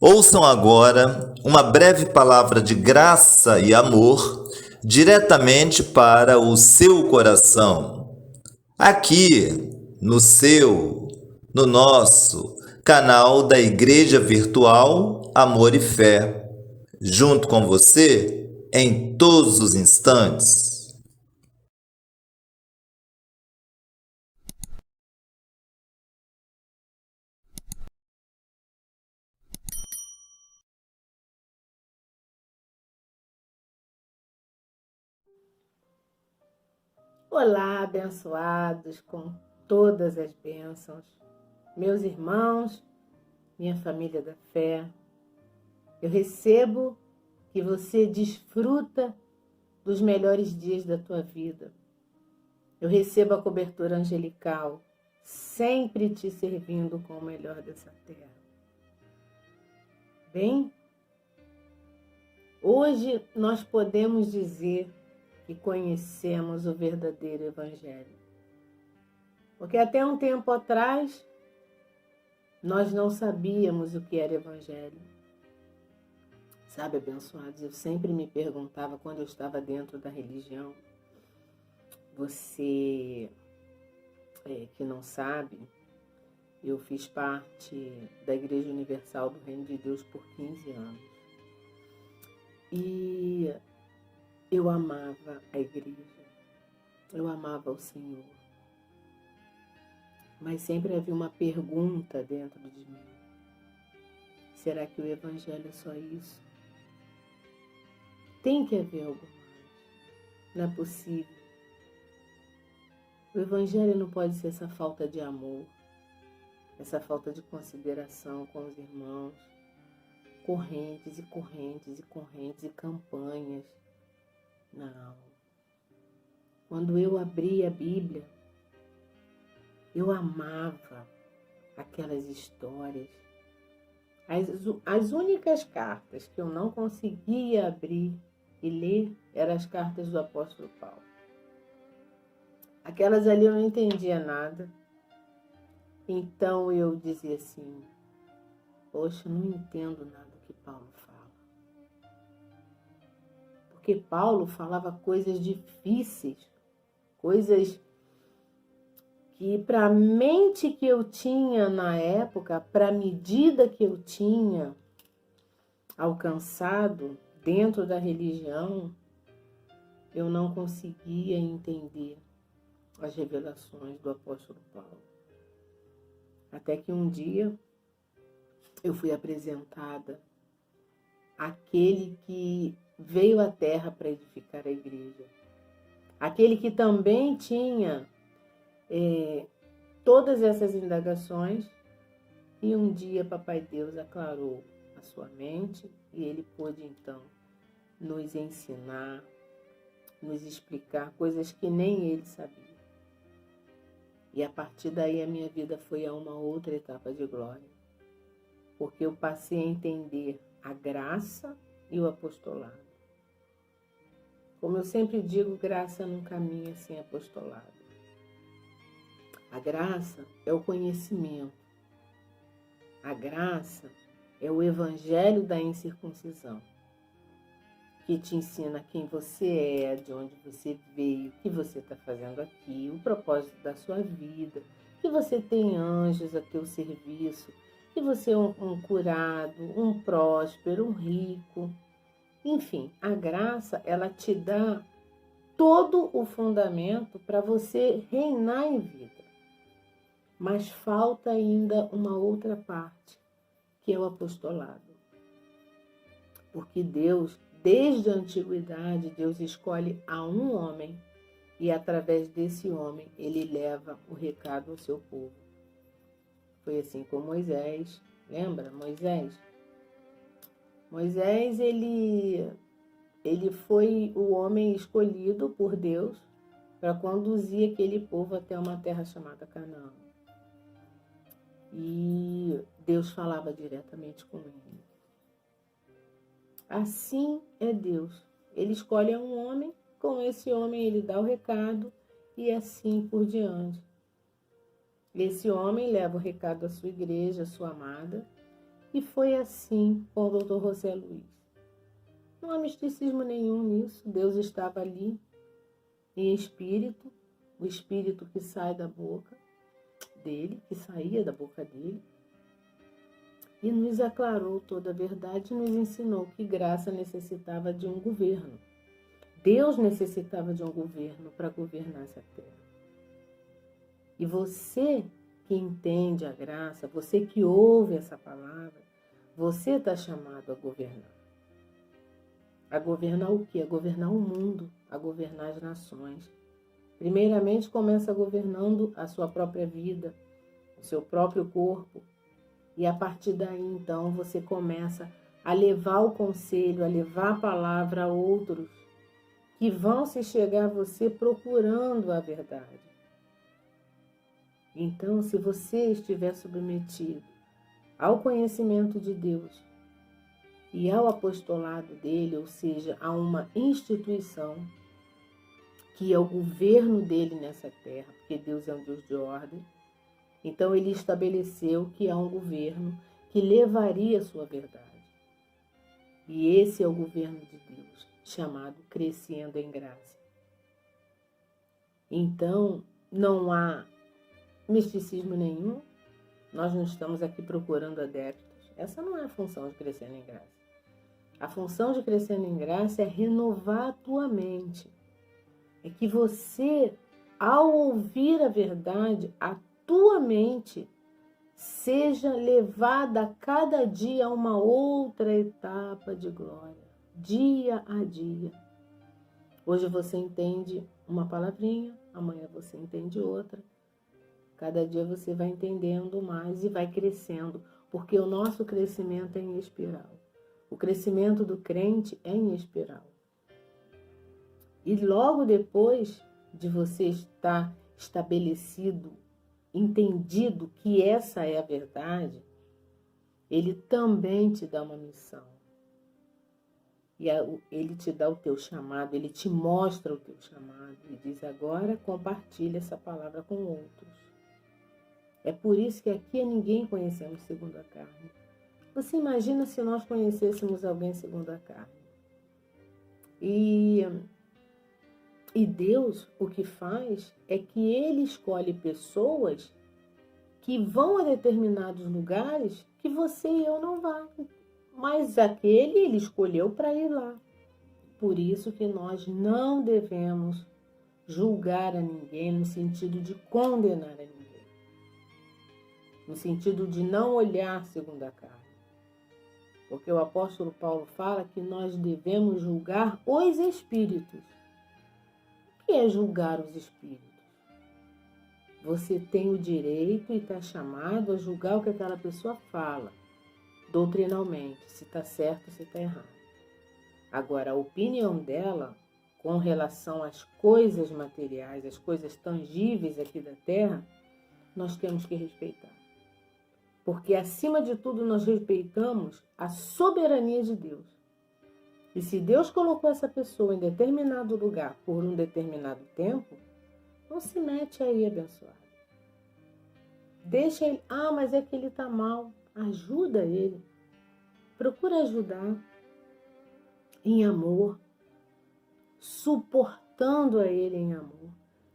Ouçam agora uma breve palavra de graça e amor diretamente para o seu coração. Aqui, no nosso canal da Igreja Virtual Amor e Fé, junto com você em todos os instantes. Olá, abençoados com todas as bênçãos, meus irmãos, minha família da fé. Eu recebo que você desfruta dos melhores dias da tua vida. Eu recebo a cobertura angelical, sempre te servindo com o melhor dessa terra. Bem, hoje nós podemos dizer que conhecemos o verdadeiro Evangelho. Porque até um tempo atrás, nós não sabíamos o que era Evangelho. Sabe, abençoados, eu sempre me perguntava quando eu estava dentro da religião, você que não sabe, eu fiz parte da Igreja Universal do Reino de Deus por 15 anos. E eu amava a igreja, eu amava o Senhor. Mas sempre havia uma pergunta dentro de mim. Será que o Evangelho é só isso? Tem que haver algo mais. Não é possível. O Evangelho não pode ser essa falta de amor, essa falta de consideração com os irmãos, correntes e correntes e correntes e campanhas. Não. Quando eu abri a Bíblia, eu amava aquelas histórias. As únicas cartas que eu não conseguia abrir e ler eram as cartas do apóstolo Paulo. Aquelas ali eu não entendia nada. Então eu dizia assim, poxa, eu não entendo nada do que Paulo fala. Porque Paulo falava coisas difíceis, coisas que para a mente que eu tinha na época, para a medida que eu tinha alcançado dentro da religião, eu não conseguia entender as revelações do apóstolo Paulo. Até que um dia eu fui apresentada àquele que veio à terra para edificar a igreja. Aquele que também tinha todas essas indagações, e um dia Papai Deus aclarou a sua mente e ele pôde então nos ensinar, nos explicar coisas que nem ele sabia. E a partir daí a minha vida foi a uma outra etapa de glória, porque eu passei a entender a graça e o apostolado. Como eu sempre digo, graça não caminha sem apostolado. A graça é o conhecimento. A graça é o evangelho da incircuncisão, que te ensina quem você é, de onde você veio, o que você está fazendo aqui, o propósito da sua vida, que você tem anjos a teu serviço, que você é um curado, um próspero, um rico. Enfim, a graça, ela te dá todo o fundamento para você reinar em vida. Mas falta ainda uma outra parte, que é o apostolado. Porque Deus, desde a antiguidade, Deus escolhe a um homem e através desse homem ele leva o recado ao seu povo. Foi assim com Moisés. Lembra Moisés? Moisés, ele foi o homem escolhido por Deus para conduzir aquele povo até uma terra chamada Canaã. E Deus falava diretamente com ele. Assim é Deus. Ele escolhe um homem, com esse homem ele dá o recado e assim por diante. Esse homem leva o recado à sua igreja, à sua amada, E foi assim com o Dr. José Luiz. Não há misticismo nenhum nisso. Deus estava ali em espírito, o espírito que sai da boca dele, que saía da boca dele, e nos aclarou toda a verdade e nos ensinou que graça necessitava de um governo. Deus necessitava de um governo para governar essa terra. E você que entende a graça, você que ouve essa palavra, você está chamado a governar. A governar o quê? A governar o mundo, a governar as nações. Primeiramente, começa governando a sua própria vida, o seu próprio corpo. E a partir daí, então, você começa a levar o conselho, a levar a palavra a outros que vão se chegar a você procurando a verdade. Então, se você estiver submetido ao conhecimento de Deus e ao apostolado dele, ou seja, a uma instituição que é o governo dele nessa terra, porque Deus é um Deus de ordem, então ele estabeleceu que há um governo que levaria a sua verdade. E esse é o governo de Deus, chamado Crescendo em Graça. Então, não há misticismo nenhum, nós não estamos aqui procurando adeptos. Essa não é a função de Crescendo em Graça. A função de Crescendo em Graça é renovar a tua mente. É que você, ao ouvir a verdade, a tua mente seja levada a cada dia a uma outra etapa de glória, dia a dia. Hoje você entende uma palavrinha, amanhã você entende outra. Cada dia você vai entendendo mais e vai crescendo, porque o nosso crescimento é em espiral. O crescimento do crente é em espiral. E logo depois de você estar estabelecido, entendido que essa é a verdade, ele também te dá uma missão. E ele te dá o teu chamado, ele te mostra o teu chamado e diz: agora compartilha essa palavra com outros. É por isso que aqui ninguém conhecemos segundo a carne. Você imagina se nós conhecêssemos alguém segundo a carne? E Deus, o que faz é que ele escolhe pessoas que vão a determinados lugares que você e eu não vão. Mas aquele ele escolheu para ir lá. Por isso que nós não devemos julgar a ninguém no sentido de condenar a ninguém. No sentido de não olhar segundo a carne. Porque o apóstolo Paulo fala que nós devemos julgar os espíritos. O que é julgar os espíritos? Você tem o direito e está chamado a julgar o que aquela pessoa fala, doutrinalmente, se está certo ou se está errado. Agora, a opinião dela com relação às coisas materiais, às coisas tangíveis aqui da terra, nós temos que respeitar. Porque, acima de tudo, nós respeitamos a soberania de Deus. E se Deus colocou essa pessoa em determinado lugar por um determinado tempo, não se mete aí, abençoado. Deixa ele. Ah, mas é que ele está mal. Ajuda ele. Procura ajudar em amor, suportando a ele em amor,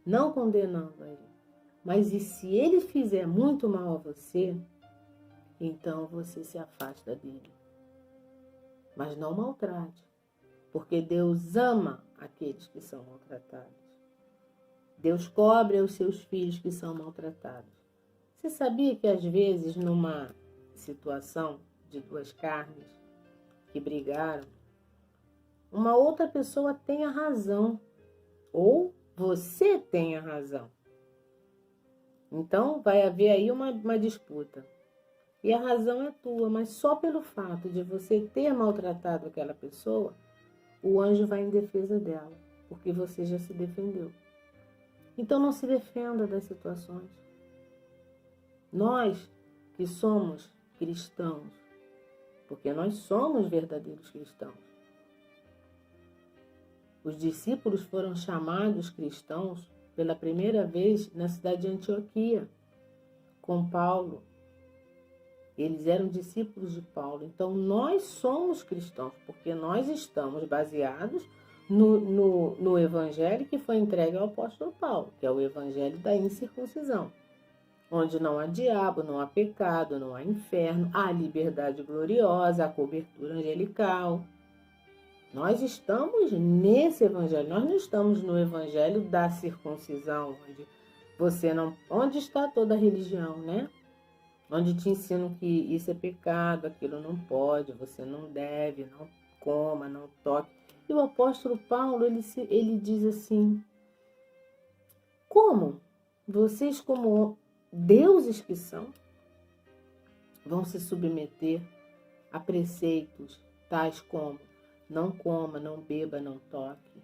não condenando a ele. Mas e se ele fizer muito mal a você, então você se afasta dele. Mas não maltrate, porque Deus ama aqueles que são maltratados. Deus cobre os seus filhos que são maltratados. Você sabia que às vezes numa situação de duas carnes que brigaram, uma outra pessoa tem a razão, ou você tem a razão. Então vai haver aí uma disputa. E a razão é tua, mas só pelo fato de você ter maltratado aquela pessoa, o anjo vai em defesa dela, porque você já se defendeu. Então não se defenda das situações. Nós que somos cristãos, porque nós somos verdadeiros cristãos. Os discípulos foram chamados cristãos pela primeira vez na cidade de Antioquia, com Paulo. Eles eram discípulos de Paulo. Então, nós somos cristãos, porque nós estamos baseados no evangelho que foi entregue ao apóstolo Paulo, que é o evangelho da incircuncisão, onde não há diabo, não há pecado, não há inferno, há liberdade gloriosa, há cobertura angelical. Nós estamos nesse evangelho, nós não estamos no evangelho da circuncisão, onde você não... Onde está toda a religião, né? Onde te ensinam que isso é pecado, aquilo não pode, você não deve, não coma, não toque. E o apóstolo Paulo, ele diz assim: como vocês, como deuses que são, vão se submeter a preceitos tais como não coma, não beba, não toque?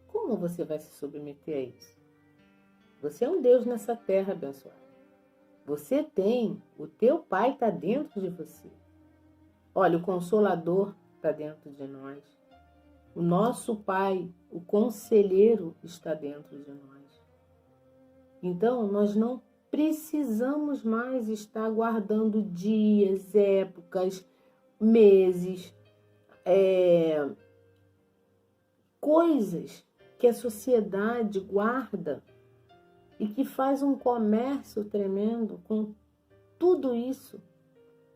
Como você vai se submeter a isso? Você é um Deus nessa terra abençoada. Você tem, o teu Pai está dentro de você. Olha, o Consolador está dentro de nós. O nosso Pai, o Conselheiro, está dentro de nós. Então, nós não precisamos mais estar guardando dias, épocas, meses, coisas que a sociedade guarda e que faz um comércio tremendo com tudo isso.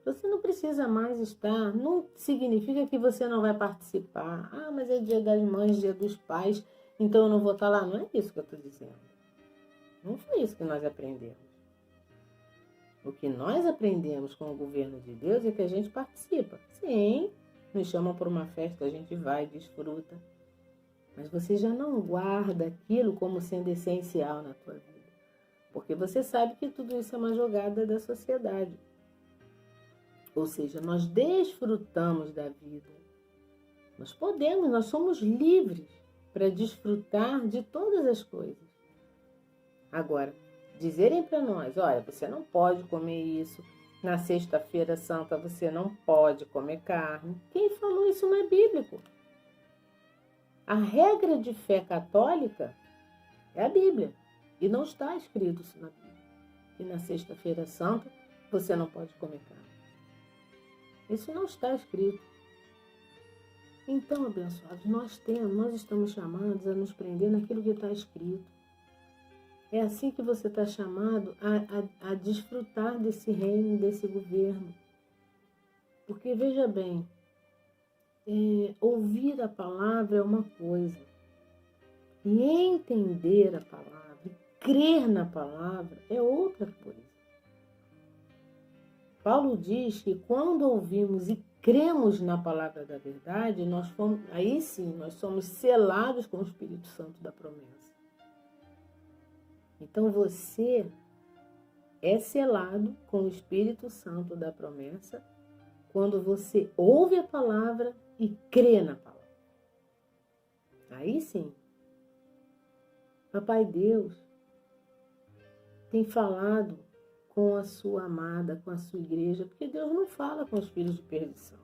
Você não precisa mais estar, não significa que você não vai participar. Ah, mas é dia das mães, dia dos pais, então eu não vou estar lá. Não é isso que eu estou dizendo. Não foi isso que nós aprendemos. O que nós aprendemos com o governo de Deus é que a gente participa. Sim, nos chamam para uma festa, a gente vai, desfruta. Mas você já não guarda aquilo como sendo essencial na tua vida. Porque você sabe que tudo isso é uma jogada da sociedade. Ou seja, nós desfrutamos da vida. Nós podemos, nós somos livres para desfrutar de todas as coisas. Agora, dizerem para nós, olha, você não pode comer isso, na sexta-feira santa você não pode comer carne. Quem falou isso não é bíblico. A regra de fé católica é a Bíblia. E não está escrito isso na Bíblia. Que na sexta-feira santa você não pode comer carne. Isso não está escrito. Então, abençoados, nós estamos chamados a nos prender naquilo que está escrito. É assim que você está chamado a desfrutar desse reino, desse governo. Porque, veja bem, ouvir a palavra é uma coisa. E entender a palavra, crer na palavra é outra coisa. Paulo diz que quando ouvimos e cremos na palavra da verdade, aí sim, nós somos selados com o Espírito Santo da promessa. Então você é selado com o Espírito Santo da promessa quando você ouve a palavra e crê na palavra. Aí sim. Papai Deus tem falado com a sua amada, com a sua igreja, porque Deus não fala com os filhos de perdição.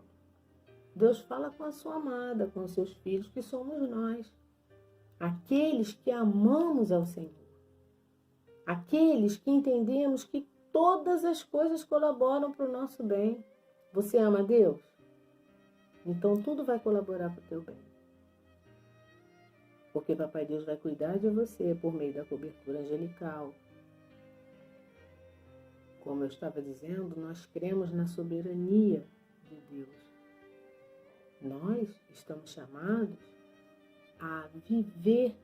Deus fala com a sua amada, com os seus filhos, que somos nós. Aqueles que amamos ao Senhor. Aqueles que entendemos que todas as coisas colaboram para o nosso bem. Você ama Deus? Então tudo vai colaborar para o teu bem. Porque Papai Deus vai cuidar de você por meio da cobertura angelical. Como eu estava dizendo, nós cremos na soberania de Deus. Nós estamos chamados a viver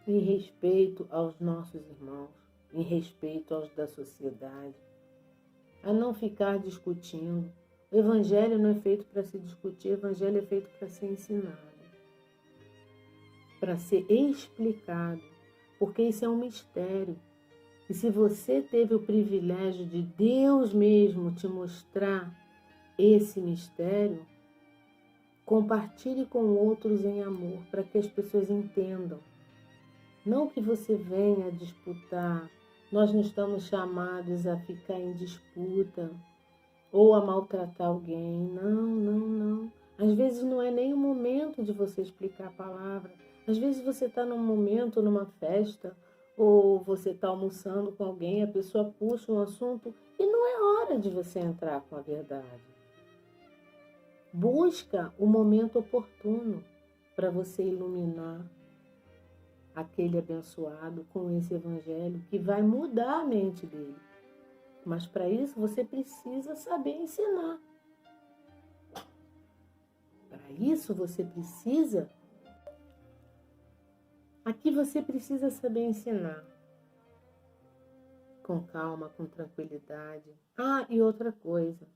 em respeito aos nossos irmãos, em respeito aos da sociedade, a não ficar discutindo. O Evangelho não é feito para se discutir, o Evangelho é feito para ser ensinado, para ser explicado, porque isso é um mistério. E se você teve o privilégio de Deus mesmo te mostrar esse mistério, compartilhe com outros em amor, para que as pessoas entendam. Não que você venha disputar, nós não estamos chamados a ficar em disputa ou a maltratar alguém. Não. Às vezes não é nem o momento de você explicar a palavra. Às vezes você está num momento, numa festa, Ou você está almoçando com alguém, a pessoa puxa um assunto e não é hora de você entrar com a verdade. Busca o momento oportuno para você iluminar aquele abençoado com esse evangelho que vai mudar a mente dele. Mas para isso você precisa saber ensinar. Para isso você precisa... Aqui você precisa saber ensinar. Com calma, com tranquilidade. Ah, e outra coisa.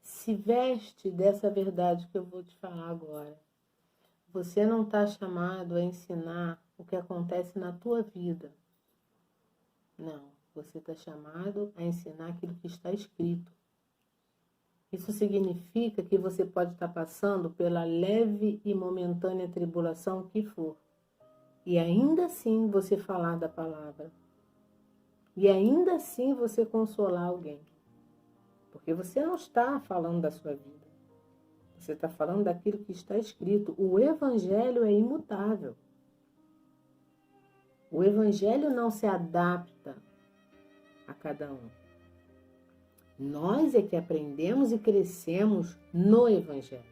Se veste dessa verdade que eu vou te falar agora. Você não está chamado a ensinar o que acontece na tua vida. Não, você está chamado a ensinar aquilo que está escrito. Isso significa que você pode estar passando pela leve e momentânea tribulação que for. E ainda assim você falar da palavra. E ainda assim você consolar alguém. Porque você não está falando da sua vida. Você está falando daquilo que está escrito. O evangelho é imutável. O evangelho não se adapta a cada um. Nós é que aprendemos e crescemos no evangelho.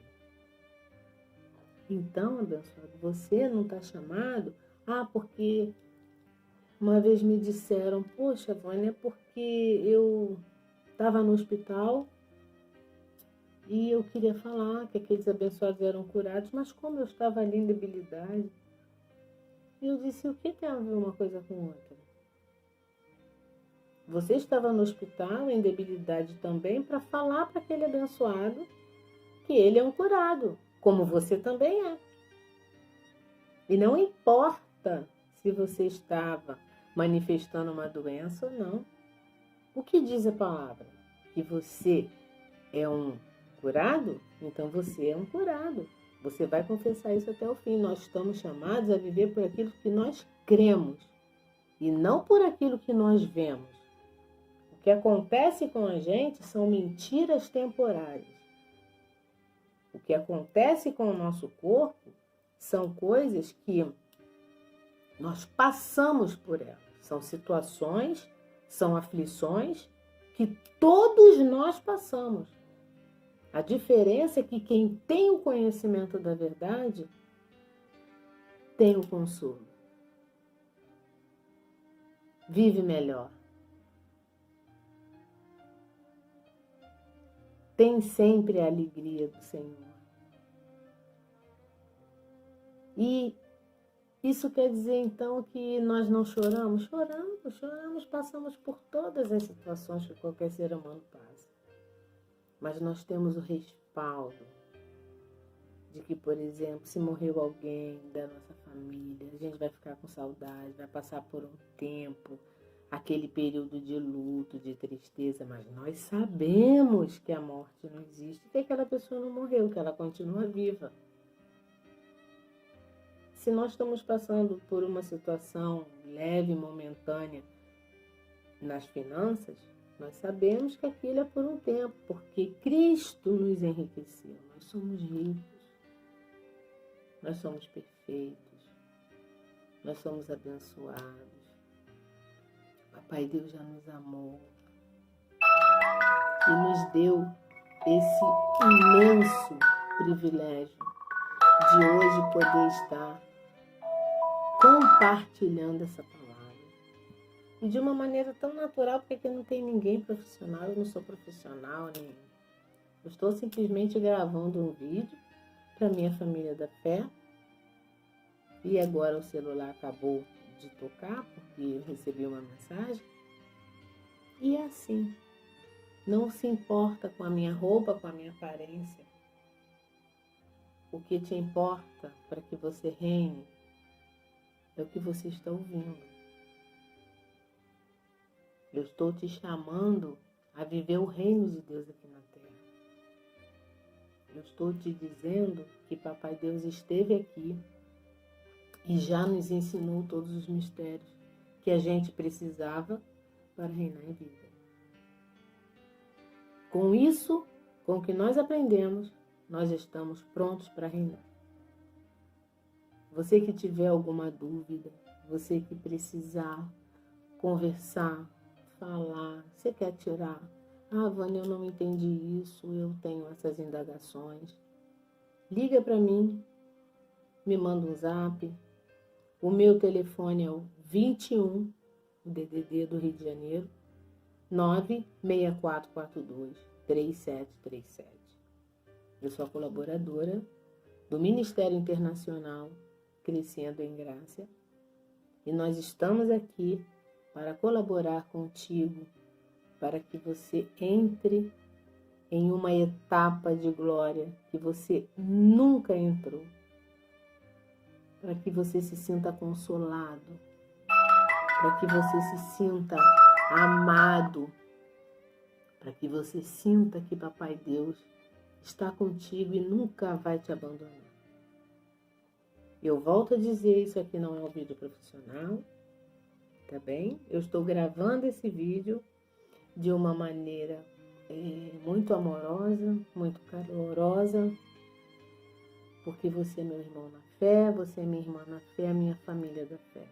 Então, abençoado, você não está chamado... porque uma vez me disseram, poxa, Vânia, é porque eu estava no hospital e eu queria falar que aqueles abençoados eram curados, mas como eu estava ali em debilidade, eu disse, o que tem a ver uma coisa com outra? Você estava no hospital em debilidade também para falar para aquele abençoado que ele é um curado, como você também é. E não importa se você estava manifestando uma doença ou não. O que diz a palavra? Que você é um curado? Então você é um curado. Você vai confessar isso até o fim. Nós estamos chamados a viver por aquilo que nós cremos e não por aquilo que nós vemos. O que acontece com a gente são mentiras temporárias. O que acontece com o nosso corpo são coisas que nós passamos por elas. São situações, são aflições que todos nós passamos. A diferença é que quem tem o conhecimento da verdade tem o consolo. Vive melhor. Tem sempre a alegria do Senhor. E isso quer dizer, então, que nós não choramos? Choramos, passamos por todas as situações que qualquer ser humano passa. Mas nós temos o respaldo de que, por exemplo, se morreu alguém da nossa família, a gente vai ficar com saudade, vai passar por um tempo, aquele período de luto, de tristeza, mas nós sabemos que a morte não existe, que aquela pessoa não morreu, que ela continua viva. Se nós estamos passando por uma situação leve, momentânea nas finanças, nós sabemos que aquilo é por um tempo, porque Cristo nos enriqueceu. Nós somos ricos, nós somos perfeitos, nós somos abençoados. Papai Deus já nos amou e nos deu esse imenso privilégio de hoje poder estar compartilhando essa palavra. E de uma maneira tão natural, porque aqui não tem ninguém profissional, eu não sou profissional, nem... Eu estou simplesmente gravando um vídeo para minha família da fé. E agora o celular acabou de tocar, porque eu recebi uma mensagem. E é assim. Não se importa com a minha roupa, com a minha aparência. O que te importa para que você reine é o que você está ouvindo. Eu estou te chamando a viver o reino de Deus aqui na terra. Eu estou te dizendo que Papai Deus esteve aqui e já nos ensinou todos os mistérios que a gente precisava para reinar em vida. Com isso, com o que nós aprendemos, nós estamos prontos para reinar. Você que tiver alguma dúvida, Você que precisar conversar, falar, você quer tirar. Ah, Vânia, eu não entendi isso, eu tenho essas indagações. Liga para mim, me manda um zap. O meu telefone é o 21, o DDD do Rio de Janeiro, 96442-3737. Eu sou a colaboradora do Ministério Internacional Crescendo em Graça e nós estamos aqui para colaborar contigo, para que você entre em uma etapa de glória que você nunca entrou, para que você se sinta consolado, para que você se sinta amado, para que você sinta que Papai Deus está contigo e nunca vai te abandonar. Eu volto a dizer, isso aqui não é um vídeo profissional, tá bem? Eu estou gravando esse vídeo de uma maneira muito amorosa, muito calorosa, porque você é meu irmão na fé, você é minha irmã na fé, a minha família da fé.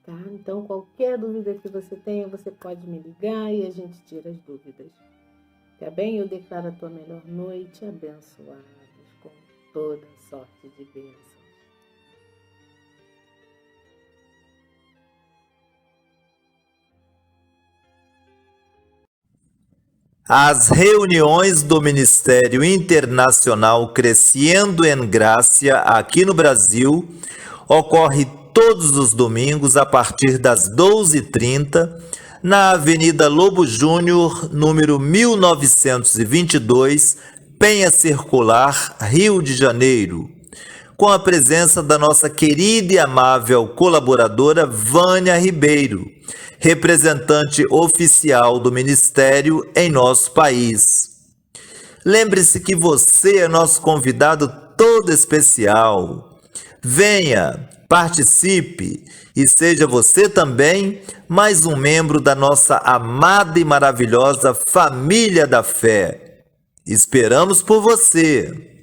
Tá? Então, qualquer dúvida que você tenha, você pode me ligar e a gente tira as dúvidas. Tá bem? Eu declaro a tua melhor noite, abençoados com toda sorte de bênçãos. As reuniões do Ministério Internacional Crescendo em Graça aqui no Brasil ocorre todos os domingos a partir das 12h30 na Avenida Lobo Júnior, número 1922, Penha Circular, Rio de Janeiro, com a presença da nossa querida e amável colaboradora Vânia Ribeiro, representante oficial do Ministério em nosso país. Lembre-se que você é nosso convidado todo especial. Venha, participe e seja você também mais um membro da nossa amada e maravilhosa família da fé. Esperamos por você!